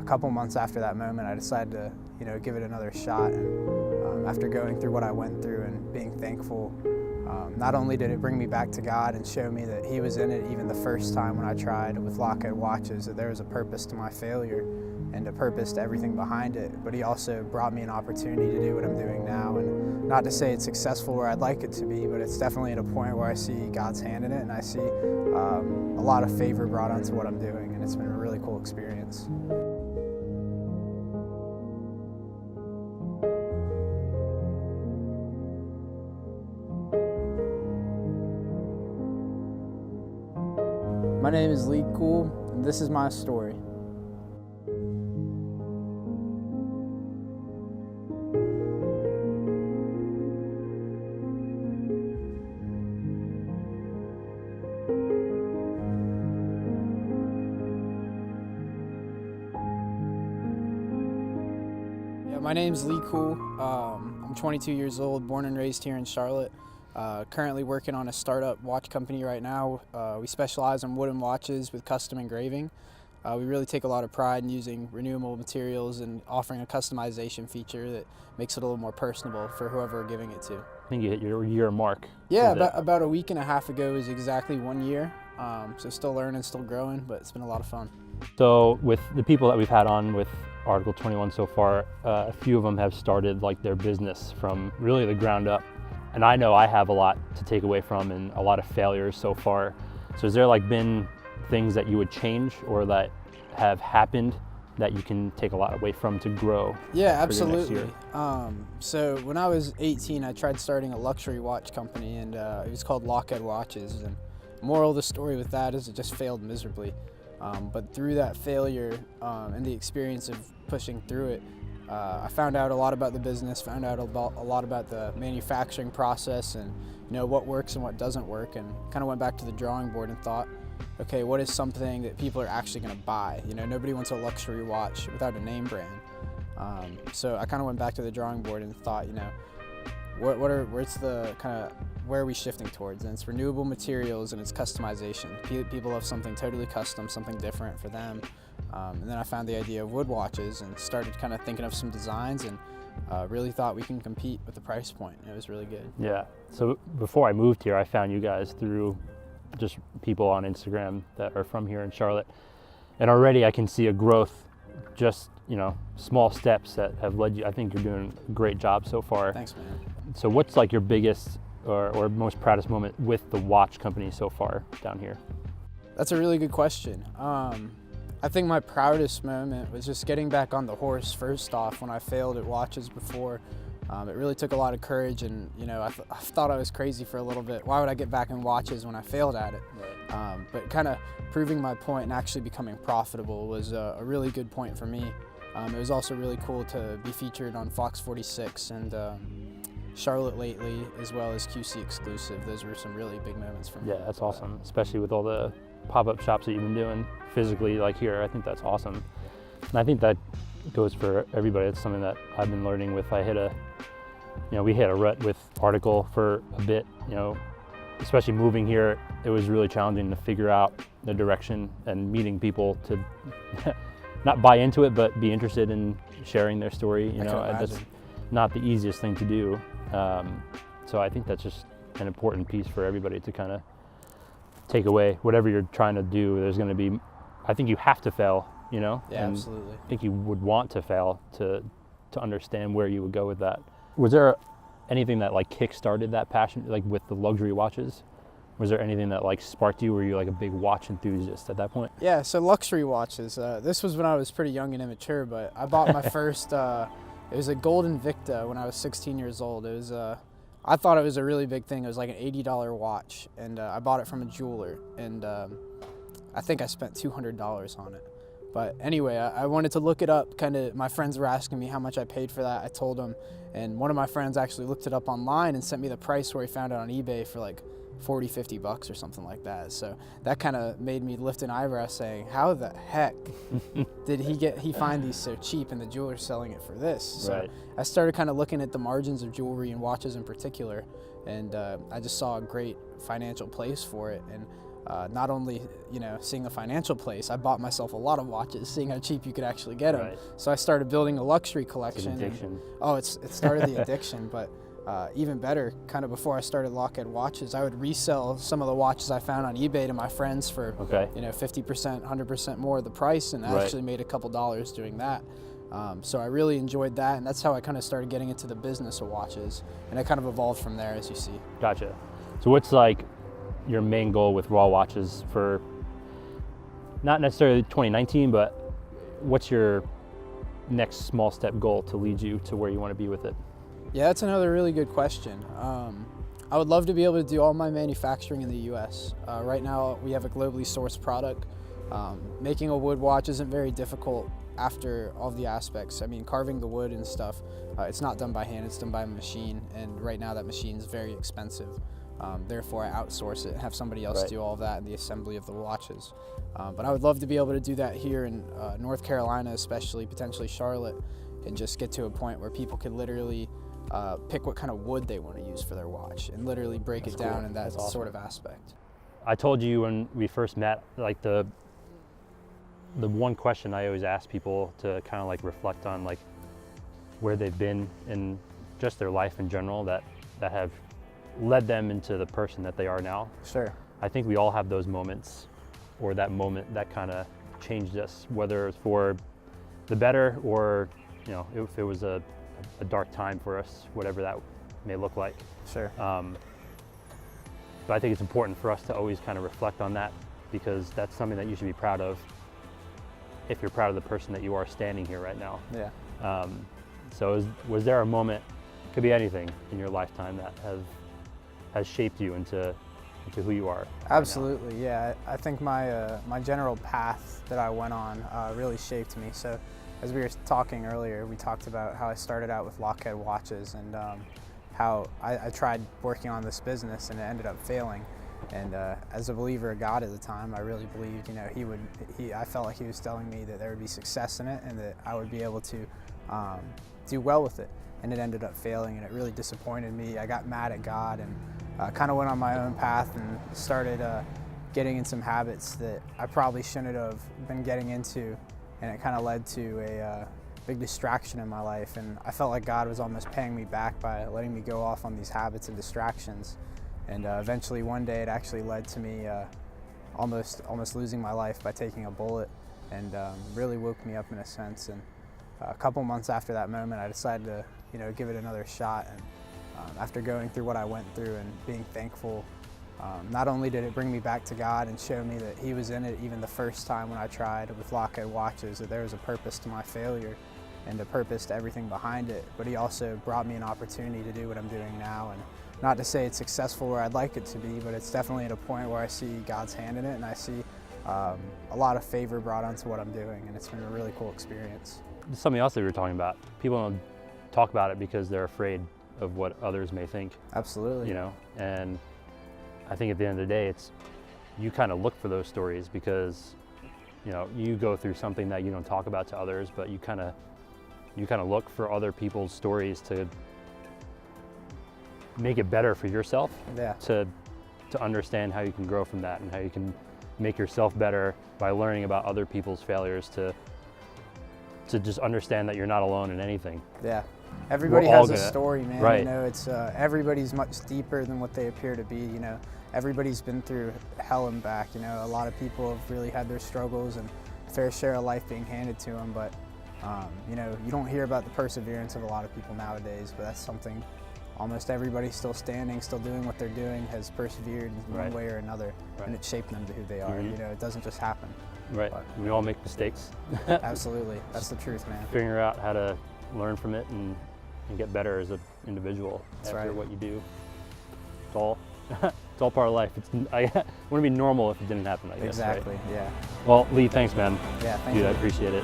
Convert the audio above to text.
a couple months after that moment, I decided to, give it another shot. And after going through what I went through and being thankful, not only did it bring me back to God and show me that He was in it even the first time when I tried with Lockheed watches, that there was a purpose to my failure and a purpose to everything behind it, but He also brought me an opportunity to do what I'm doing now. And not to say it's successful where I'd like it to be, but it's definitely at a point where I see God's hand in it, and I see a lot of favor brought onto what I'm doing, and it's been a really cool experience. My name is Lee Cool, and this is my story. My name's Lee Cool. I'm 22 years old, born and raised here in Charlotte. Currently working on a startup watch company right now. We specialize in wooden watches with custom engraving. We really take a lot of pride in using renewable materials and offering a customization feature that makes it a little more personable for whoever we're giving it to. I think you hit your year mark. Yeah, about a week and a half ago is exactly 1 year. So still learning, still growing, but it's been a lot of fun. So with the people that we've had on with Article 21 so far, a few of them have started like their business from really the ground up. And I know I have a lot to take away from and a lot of failures so far. So has there like been things that you would change or that have happened that you can take a lot away from to grow? Yeah, absolutely. So when I was 18, I tried starting a luxury watch company, and it was called Lockheed Watches. And moral of the story with that is it just failed miserably. But through that failure and the experience of pushing through it, I found out a lot about the business, found out a lot about the manufacturing process and what works and what doesn't work, and kind of went back to the drawing board and thought, okay, what is something that people are actually going to buy? Nobody wants a luxury watch without a name brand. So I kind of went back to the drawing board and thought, where are we shifting towards? And it's renewable materials and it's customization. People love something totally custom, something different for them. And then I found the idea of wood watches and started kind of thinking of some designs, and really thought we can compete with the price point. It was really good. Yeah. So before I moved here, I found you guys through just people on Instagram that are from here in Charlotte. And already I can see a growth, just, small steps that have led you. I think you're doing a great job so far. Thanks, man. So what's like your biggest or most proudest moment with the watch company so far down here? That's a really good question. I think my proudest moment was just getting back on the horse first off when I failed at watches before. It really took a lot of courage, and I thought I was crazy for a little bit. Why would I get back in watches when I failed at it? Right. But kind of proving my point and actually becoming profitable was a really good point for me. It was also really cool to be featured on Fox 46 and Charlotte Lately, as well as QC Exclusive. Those were some really big moments for me. Yeah, that's awesome, especially with all the pop-up shops that you've been doing physically, like here. I think that's awesome. And I think that goes for everybody. It's something that I've been learning with. We hit a rut with Article for a bit, especially moving here. It was really challenging to figure out the direction and meeting people to not buy into it, but be interested in sharing their story. That's not the easiest thing to do. So I think that's just an important piece for everybody to kind of take away. Whatever you're trying to do, there's going to be, I think you have to fail, Yeah, and absolutely. I think you would want to fail to understand where you would go with that. Was there anything that like kick-started that passion, like with the luxury watches? Was there anything that like sparked you? Were you like a big watch enthusiast at that point? Yeah, so luxury watches. This was when I was pretty young and immature, but I bought my first, it was a gold Invicta when I was 16 years old. It was, I thought it was a really big thing. It was like an $80 watch, and I bought it from a jeweler, and I think I spent $200 on it. But anyway, I wanted to look it up. My friends were asking me how much I paid for that. I told them, and one of my friends actually looked it up online and sent me the price where he found it on eBay for like 40, 50 bucks or something like that. So that kind of made me lift an eyebrow saying, how the heck did he find these so cheap and the jeweler's selling it for this? So Right. I started kind of looking at the margins of jewelry and watches in particular, and I just saw a great financial place for it. And not only, you know, seeing the financial place, I bought myself a lot of watches, seeing how cheap you could actually get them. Right. So I started building a luxury It's collection. an addiction. It started the addiction, but even better, kind of before I started Lockheed Watches, I would resell some of the watches I found on eBay to my friends for, Okay. you know, 50%, 100% more of the price, and I Right. actually made a couple dollars doing that. So I really enjoyed that, and that's how I kind of started getting into the business of watches, and it kind of evolved from there, as you see. Gotcha. So what's like your main goal with Raw Watches for not necessarily 2019, but what's your next small step goal to lead you to where you want to be with it? Yeah, that's another really good question. I would love to be able to do all my manufacturing in the U.S. Right now, we have a globally sourced product. Making a wood watch isn't very difficult after all the aspects. I mean, carving the wood and stuff, it's not done by hand, it's done by a machine, and right now that machine is very expensive. Therefore, I outsource it and have somebody else Right. do all that and the assembly of the watches. But I would love to be able to do that here in North Carolina, especially, potentially Charlotte, and just get to a point where people could literally pick what kind of wood they want to use for their watch and literally break That's it down cool. in that That's awesome. sort of aspect. I told you when we first met, like the one question I always ask people to kind of like reflect on, like where they've been in just their life in general that have led them into the person that they are now. Sure. I think we all have those moments, or that moment that kind of changed us, whether it's for the better or, you know, if it was a dark time for us, whatever that may look like. Sure. But I think it's important for us to always kind of reflect on that, because that's something that you should be proud of if you're proud of the person that you are standing here right now. Yeah. So was there a moment, could be anything in your lifetime, that has shaped you into who you are? Absolutely, yeah. I think my general path that I went on really shaped me. So, as we were talking earlier, we talked about how I started out with Lockheed Watches and how I tried working on this business and it ended up failing. And as a believer of God at the time, I really believed, you know, I felt like He was telling me that there would be success in it and that I would be able to do well with it. And it ended up failing, and it really disappointed me. I got mad at God and kind of went on my own path and started getting in some habits that I probably shouldn't have been getting into, and it kind of led to a big distraction in my life. And I felt like God was almost paying me back by letting me go off on these habits and distractions. And eventually one day it actually led to me almost losing my life by taking a bullet, and really woke me up in a sense. And a couple months after that moment, I decided to, you know, give it another shot. And after going through what I went through and being thankful, not only did it bring me back to God and show me that He was in it even the first time when I tried with Lockheed Watches, that there was a purpose to my failure and a purpose to everything behind it, but He also brought me an opportunity to do what I'm doing now. And not to say it's successful where I'd like it to be, but it's definitely at a point where I see God's hand in it, and I see a lot of favor brought onto what I'm doing, and it's been a really cool experience. Something else that we were talking about, people don't talk about it because they're afraid of what others may think. Absolutely. You know, and I think at the end of the day, it's, you kind of look for those stories because, you know, you go through something that you don't talk about to others, but you kind of look for other people's stories to make it better for yourself. Yeah. To understand how you can grow from that and how you can make yourself better by learning about other people's failures, to just understand that you're not alone in anything. Yeah. Everybody We're all has a gonna- story, man. right. You know, it's everybody's much deeper than what they appear to be. You know, everybody's been through hell and back. You know, a lot of people have really had their struggles and fair share of life being handed to them. But you know, you don't hear about the perseverance of a lot of people nowadays. But that's something almost everybody still standing, still doing what they're doing, has persevered in Right. one way or another, Right. and it shaped them to who they are. Mhm. You know, it doesn't just happen. Right. But- We all make mistakes. Absolutely, that's the truth, man. Figure out how to learn from it and get better as an individual That's after right. what you do. It's all it's all part of life. I want to be normal if it didn't happen, I guess. right? Exactly. Yeah. Well, Lee, thanks, man. Yeah. Thank Dude, you. I appreciate it.